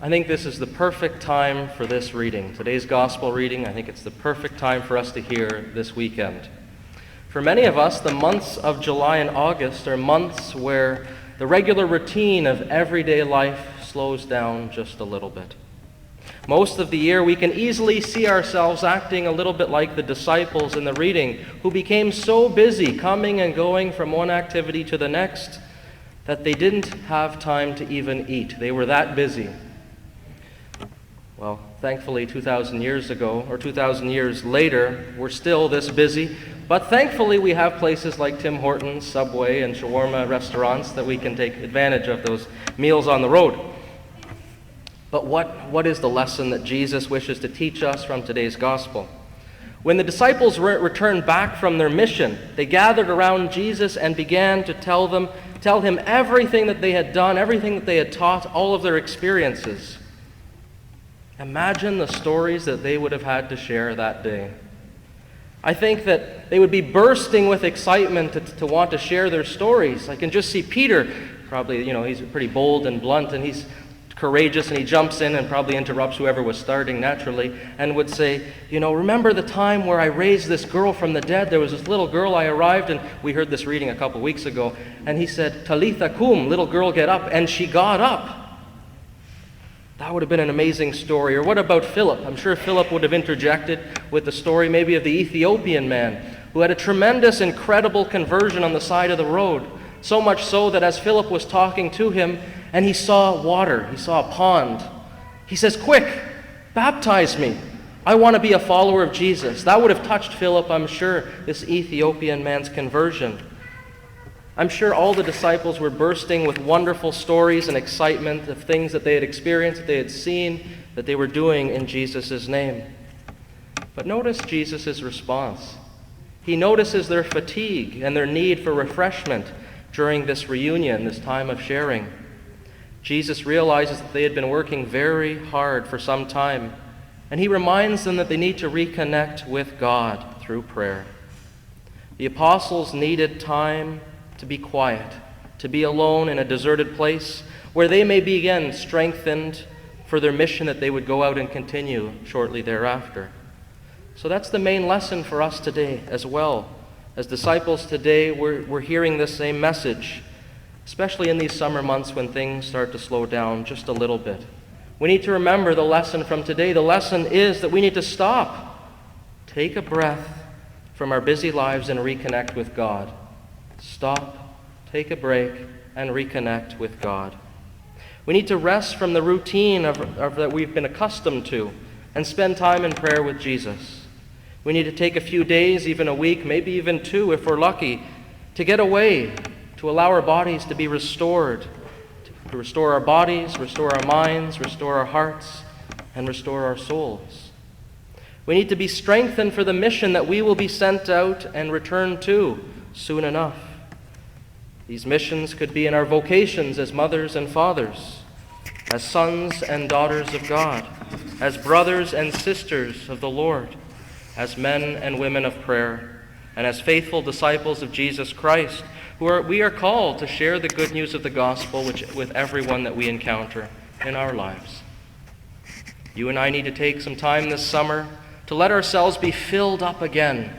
I think this is the perfect time for this reading. Today's gospel reading, I think it's the perfect time for us to hear this weekend. For many of us, the months of July and August are months where the regular routine of everyday life slows down just a little bit. Most of the year, we can easily see ourselves acting a little bit like the disciples in the reading, who became so busy coming and going from one activity to the next that they didn't have time to even eat. They were that busy. Well, thankfully, 2,000 years ago, or 2,000 years later, we're still this busy. But thankfully, we have places like Tim Hortons, Subway, and shawarma restaurants that we can take advantage of those meals on the road. But what is the lesson that Jesus wishes to teach us from today's gospel? When the disciples returned back from their mission, they gathered around Jesus and began to tell him everything that they had done, everything that they had taught, all of their experiences. Imagine the stories that they would have had to share that day. I think that they would be bursting with excitement to want to share their stories. I can just see Peter, probably, he's pretty bold and blunt, and he's courageous, and he jumps in and probably interrupts whoever was starting naturally and would say, remember the time where I raised this girl from the dead? There was this little girl, I arrived, and we heard this reading a couple weeks ago, and he said, Talitha kum, little girl, get up, and she got up. That would have been an amazing story. Or what about Philip? I'm sure Philip would have interjected with the story maybe of the Ethiopian man who had a tremendous, incredible conversion on the side of the road. So much so that as Philip was talking to him and he saw water, he saw a pond, he says, "Quick, baptize me. I want to be a follower of Jesus." That would have touched Philip, I'm sure, this Ethiopian man's conversion. I'm sure all the disciples were bursting with wonderful stories and excitement of things that they had experienced, that they had seen, that they were doing in Jesus' name. But notice Jesus' response. He notices their fatigue and their need for refreshment during this reunion, this time of sharing. Jesus realizes that they had been working very hard for some time, and he reminds them that they need to reconnect with God through prayer. The apostles needed time to be quiet, to be alone in a deserted place where they may be again strengthened for their mission that they would go out and continue shortly thereafter. So that's the main lesson for us today as well. As disciples today, we're hearing this same message, especially in these summer months when things start to slow down just a little bit. We need to remember the lesson from today. The lesson is that we need to stop, take a breath from our busy lives and reconnect with God. Stop, take a break, and reconnect with God. We need to rest from the routine of that we've been accustomed to and spend time in prayer with Jesus. We need to take a few days, even a week, maybe even 2 if we're lucky, to get away, to allow our bodies to be restored, to restore our bodies, restore our minds, restore our hearts, and restore our souls. We need to be strengthened for the mission that we will be sent out and returned to soon enough. These missions could be in our vocations as mothers and fathers, as sons and daughters of God, as brothers and sisters of the Lord, as men and women of prayer, and as faithful disciples of Jesus Christ, we are called to share the good news of the gospel with everyone that we encounter in our lives. You and I need to take some time this summer to let ourselves be filled up again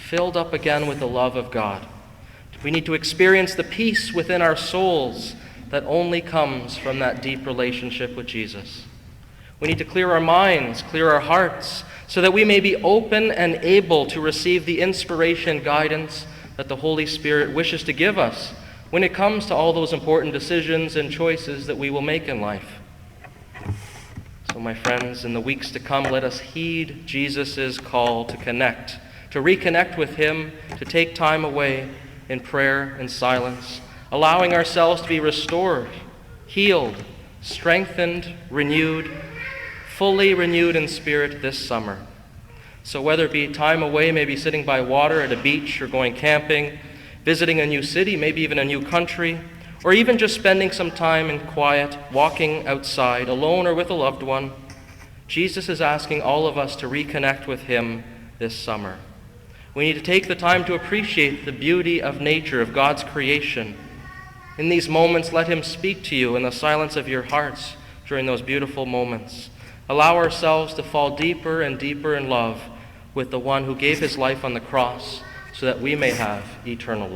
with the love of God. We need to experience the peace within our souls that only comes from that deep relationship with Jesus. We need to clear our minds, clear our hearts, so that we may be open and able to receive the inspiration, guidance that the Holy Spirit wishes to give us when it comes to all those important decisions and choices that we will make in life. So, my friends, in the weeks to come, let us heed Jesus' call to connect, to reconnect with Him, to take time away in prayer and silence, allowing ourselves to be restored, healed, strengthened, renewed, fully renewed in spirit this summer. So whether it be time away, maybe sitting by water at a beach or going camping, visiting a new city, maybe even a new country, or even just spending some time in quiet, walking outside, alone or with a loved one, Jesus is asking all of us to reconnect with Him this summer. We need to take the time to appreciate the beauty of nature, of God's creation. In these moments, let Him speak to you in the silence of your hearts during those beautiful moments. Allow ourselves to fall deeper and deeper in love with the one who gave his life on the cross so that we may have eternal life.